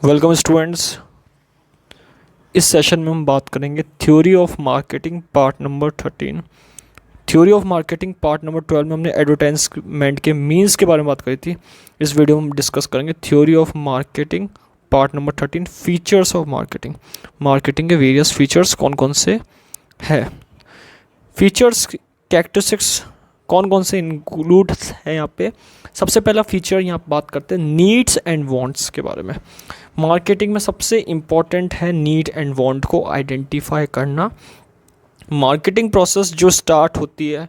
Welcome students. इस session में हम बात करेंगे theory of marketing part number 13। Theory of marketing part number 12 में हमने एडवर्टाइजमेंट के मीन्स के बारे में बात करी थी। इस वीडियो में हम डिस्कस करेंगे theory of marketing part number 13, features of marketing. Marketing के वेरियस फीचर्स कौन कौन से है, फीचर्स कैरेक्टरिस्टिक्स कौन कौन से इंक्लूड है यहाँ पे। सबसे पहला फीचर यहाँ बात करते हैं नीड्स एंड वांट्स के बारे में। मार्केटिंग में सबसे इम्पॉर्टेंट है नीड एंड वांट को आइडेंटिफाई करना। मार्केटिंग प्रोसेस जो स्टार्ट होती है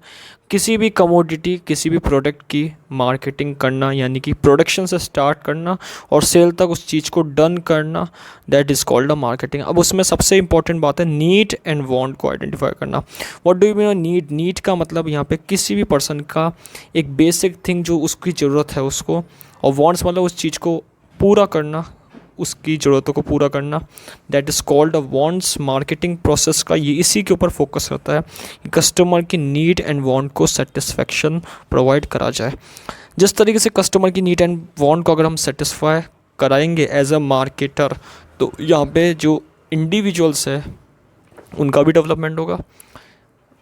किसी भी कमोडिटी, किसी भी प्रोडक्ट की मार्केटिंग करना, यानी कि प्रोडक्शन से स्टार्ट करना और सेल तक उस चीज़ को डन करना, that is called a marketing. अब उसमें सबसे इंपॉर्टेंट बात है नीड एंड वांट को आइडेंटिफाई करना। What do you mean need? Need का मतलब यहाँ पे किसी भी पर्सन का एक बेसिक थिंग जो उसकी ज़रूरत है उसको, और वांट्स मतलब उस चीज़ को पूरा करना, उसकी ज़रूरतों को पूरा करना, that is called a wants. Marketing process का ये इसी के ऊपर फोकस रहता है कि कस्टमर की नीड एंड वांट को सेटिस्फेक्शन प्रोवाइड करा जाए। जिस तरीके से कस्टमर की नीड एंड वांट को अगर हम सेटिस्फाई कराएंगे एज अ मार्केटर, तो यहाँ पे जो इंडिविजुअल्स है उनका भी डेवलपमेंट होगा,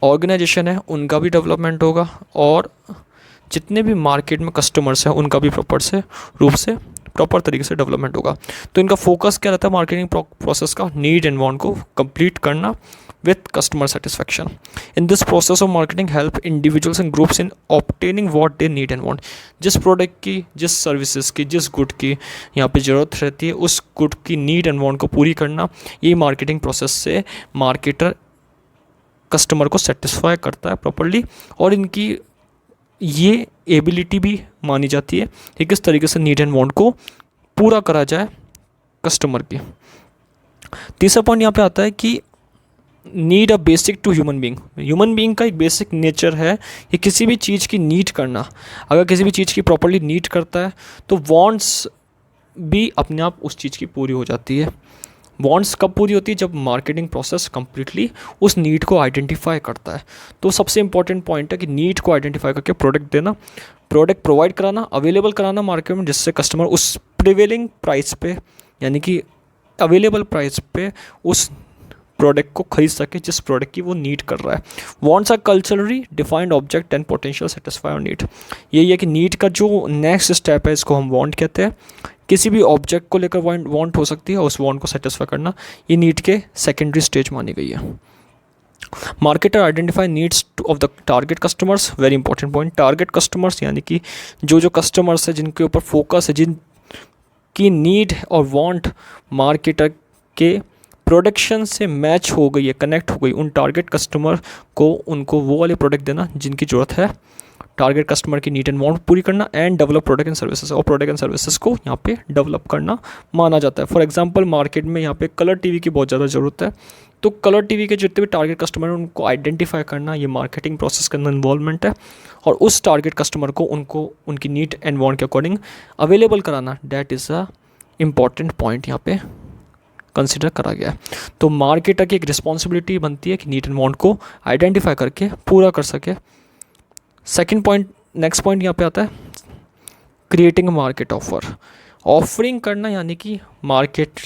ऑर्गेनाइजेशन है उनका भी डेवलपमेंट होगा, और जितने भी मार्केट में कस्टमर्स हैं उनका भी प्रॉपर तरीके से डेवलपमेंट होगा। तो इनका फोकस क्या रहता है मार्केटिंग प्रोसेस का? नीड एंड वांट को कंप्लीट करना with customer satisfaction. In this process of marketing help individuals and groups in obtaining what they need and want. जिस प्रोडक्ट की, जिस सर्विसेज की, जिस गुड की यहाँ पे ज़रूरत रहती है, उस गुड की नीड एंड वांट को पूरी करना, ये मार्केटिंग प्रोसेस से मार्केटर कस्टमर को सेटिस्फाई करता है प्रॉपरली। और इनकी ये एबिलिटी भी मानी जाती है कि किस तरीके से नीड एंड वांट को पूरा करा जाए कस्टमर की। तीसरा पॉइंट यहाँ पे आता है कि need a basic to human being. Human being का एक बेसिक नेचर है कि किसी भी चीज़ की नीड करना। अगर किसी भी चीज़ की प्रॉपरली नीड करता है तो वांट्स भी अपने आप उस चीज़ की पूरी हो जाती है। वांट्स कब पूरी होती है? जब मार्केटिंग प्रोसेस कम्प्लीटली उस नीड को आइडेंटिफाई करता है। तो सबसे इंपॉर्टेंट पॉइंट है कि नीड को आइडेंटिफाई करके प्रोडक्ट देना, प्रोडक्ट प्रोवाइड कराना, अवेलेबल कराना मार्केट में, जिससे कस्टमर उस प्रिवेलिंग प्राइस पे, यानी कि अवेलेबल प्राइस पे उस प्रोडक्ट को खरीद सके जिस प्रोडक्ट की वो नीड कर रहा है। Wants are culturally defined object and potential satisfy need. यही है कि नीड का जो नेक्स्ट स्टेप है इसको हम वांट कहते हैं। किसी भी ऑब्जेक्ट को लेकर वांट हो सकती है, उस वांट को सेटिस्फाई करना ये नीड के सेकेंडरी स्टेज मानी गई है। Marketer identify needs of the target customers. Very important point, target customers यानी कि जो कस्टमर्स है जिनके ऊपर फोकस है, जिनकी नीड और वांट मार्केटर के प्रोडक्शन से मैच हो गई है, कनेक्ट हो गई, उन टारगेट कस्टमर को उनको वो वाले प्रोडक्ट देना जिनकी ज़रूरत है। टारगेट कस्टमर की नीड एंड वांट पूरी करना and develop product and services, और प्रोडक्ट एंड सर्विसेज को यहाँ पे डेवलप करना माना जाता है। फॉर एग्जांपल मार्केट में यहाँ पे कलर टीवी की बहुत ज़्यादा ज़रूरत है, तो कलर टीवी के जितने भी टारगेट कस्टमर हैं उनको आइडेंटिफाई करना ये मार्केटिंग प्रोसेस के अंदर इन्वॉल्वमेंट है, और उस टारगेट कस्टमर को उनको उनकी नीड एंड वांट के अकॉर्डिंग अवेलेबल कराना, that is a important point यहाँ पे कंसिडर करा गया है। तो मार्केटर की एक रिस्पॉन्सिबिलिटी बनती है कि नीड एंड वांट को आइडेंटिफाई करके पूरा कर सके। सेकंड पॉइंट, नेक्स्ट पॉइंट यहाँ पे आता है क्रिएटिंग मार्केट ऑफर। ऑफरिंग करना यानी कि मार्केट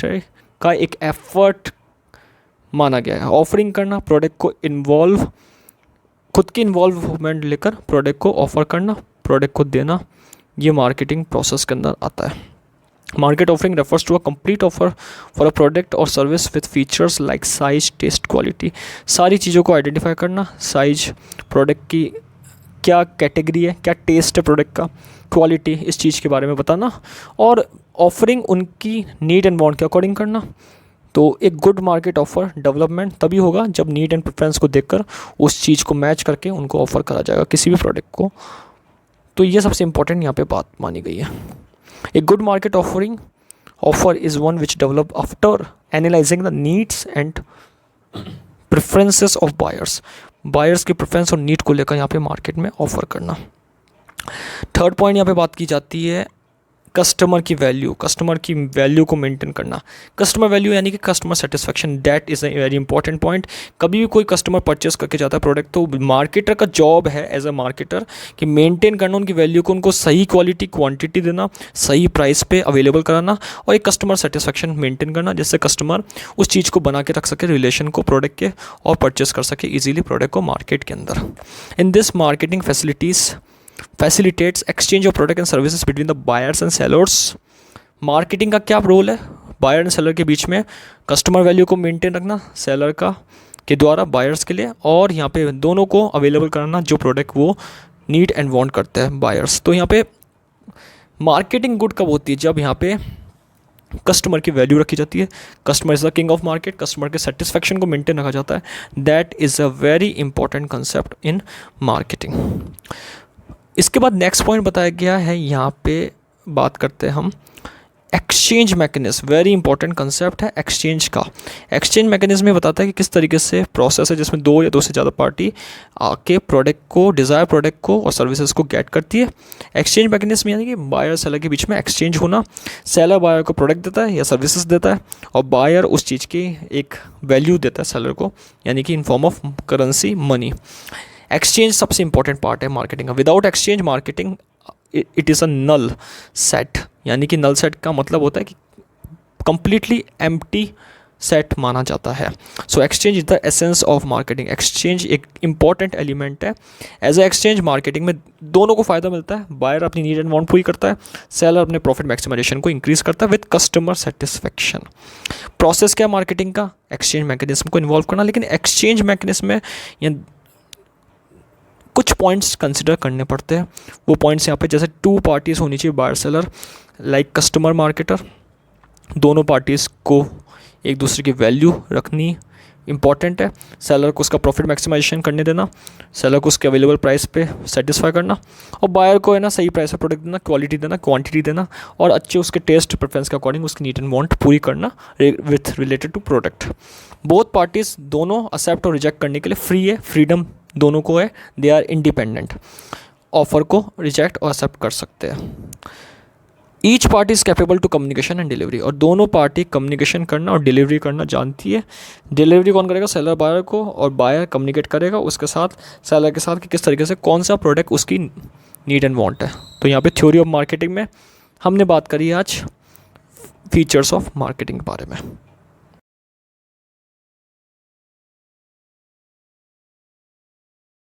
का एक एफर्ट माना गया है। ऑफरिंग करना, प्रोडक्ट को इन्वॉल्व, खुद की इन्वॉल्वमेंट लेकर प्रोडक्ट को ऑफर करना, प्रोडक्ट को देना, ये मार्केटिंग प्रोसेस के अंदर आता है। Market offering refers to a complete offer for a product और service with features like size, taste, quality. सारी चीज़ों को आइडेंटिफाई करना, साइज, प्रोडक्ट की क्या कैटेगरी है, क्या टेस्ट है प्रोडक्ट का, क्वालिटी, इस चीज़ के बारे में बताना, और ऑफरिंग उनकी नीड एंड वांट के अकॉर्डिंग करना। तो एक गुड मार्केट ऑफर डेवलपमेंट तभी होगा जब नीड एंड प्रेफरेंस को देखकर उस चीज़ को मैच करके उनको ऑफर करा जाएगा किसी भी प्रोडक्ट को। तो ये सबसे इंपॉर्टेंट यहाँ पे बात मानी गई है। A good market offer is one which develop after analyzing the needs and preferences of buyers. Buyers की प्रेफरेंस और नीड को लेकर यहाँ पे मार्केट में ऑफर करना। थर्ड पॉइंट यहाँ पे बात की जाती है कस्टमर की वैल्यू को मेंटेन करना। कस्टमर वैल्यू यानी कि customer satisfaction, that is a very important point. कभी भी कोई कस्टमर परचेस करके जाता है प्रोडक्ट, तो मार्केटर का जॉब है एज अ मार्केटर कि मेंटेन करना उनकी वैल्यू को, उनको सही क्वालिटी क्वांटिटी देना, सही प्राइस पे अवेलेबल कराना और एक कस्टमर सेटिस्फेक्शन मेंटेन करना, जिससे कस्टमर उस चीज़ को बना के रख सके रिलेशन को प्रोडक्ट के, और परचेस कर सके इजीली प्रोडक्ट को मार्केट के अंदर। In this marketing facilitates exchange of product and services between the buyers and sellers। Marketing का क्या रोल है बायर एंड सेलर के बीच में? कस्टमर वैल्यू को मेंटेन रखना सेलर का के द्वारा बायर्स के लिए, और यहाँ पे दोनों को अवेलेबल कराना जो प्रोडक्ट वो नीड एंड वांट करते हैं बायर्स। तो यहाँ पे मार्केटिंग गुड कब होती है? जब यहाँ पे कस्टमर की वैल्यू रखी जाती है, customer is the king of market, customer के सेटिस्फेक्शन को मेंटेन रखा जाता है। That is a very important concept in marketing. इसके बाद नेक्स्ट पॉइंट बताया गया है, यहाँ पे बात करते हैं हम exchange mechanism. Very important concept है एक्सचेंज का। एक्सचेंज मैकेनिज्म में बताता है कि किस तरीके से प्रोसेस है जिसमें दो या दो से ज़्यादा पार्टी आके प्रोडक्ट को, डिज़ायर प्रोडक्ट को और सर्विसेज को गेट करती है। एक्सचेंज मैकेनिज्म यानी कि बायर सेलर के बीच में एक्सचेंज होना। सेलर बायर को प्रोडक्ट देता है या सर्विसेज देता है, और बायर उस चीज़ की एक वैल्यू देता है सेलर को, यानी कि in form of currency, money. Exchange सबसे इंपॉर्टेंट पार्ट है मार्केटिंग का। Without exchange marketing it is a null set, यानी कि नल सेट का मतलब होता है कि कंप्लीटली एम्प्टी सेट माना जाता है। So exchange is the essence of marketing. Exchange एक इंपॉर्टेंट एलिमेंट है। एज अ एक्सचेंज मार्केटिंग में दोनों को फ़ायदा मिलता है। बायर अपनी नीड एंड वांट पूरी करता है, सेलर अपने प्रॉफिट मैक्सिमाइजेशन को इंक्रीज करता है विद कस्टमर सेटिस्फेक्शन। प्रोसेस क्या है मार्केटिंग का? एक्सचेंज मैकेनिज्म को इन्वॉल्व करना। लेकिन एक्सचेंज मैकेनिज्म में कुछ पॉइंट्स कंसिडर करने पड़ते हैं। वो पॉइंट्स यहाँ पे जैसे टू पार्टीज़ होनी चाहिए, buyer seller, like customer marketer. दोनों पार्टीज़ को एक दूसरे की वैल्यू रखनी इंपॉर्टेंट है। सेलर को उसका प्रॉफिट मैक्सिमाइजेशन करने देना, सेलर को उसके अवेलेबल प्राइस पे सेटिस्फाई करना, और बायर को है ना सही प्राइस पे प्रोडक्ट देना, क्वालिटी देना, क्वांटिटी देना, और अच्छे उसके टेस्ट प्रेफरेंस के अकॉर्डिंग उसकी नीड एंड वांट पूरी करना with related to product. Both parties दोनों एक्सेप्ट और रिजेक्ट करने के लिए फ्री है, फ्रीडम दोनों को है। दे आर इंडिपेंडेंट, ऑफर को रिजेक्ट और एक्सेप्ट कर सकते हैं। Each party is capable to communication and delivery, और दोनों पार्टी कम्युनिकेशन करना और डिलीवरी करना जानती है। डिलीवरी कौन करेगा? सेलर बायर को, और बायर कम्युनिकेट करेगा उसके साथ, सेलर के साथ, कि किस तरीके से कौन सा प्रोडक्ट उसकी नीड एंड वांट है। तो यहाँ पे थ्योरी ऑफ मार्केटिंग में हमने बात करी आज फीचर्स ऑफ मार्केटिंग के बारे में।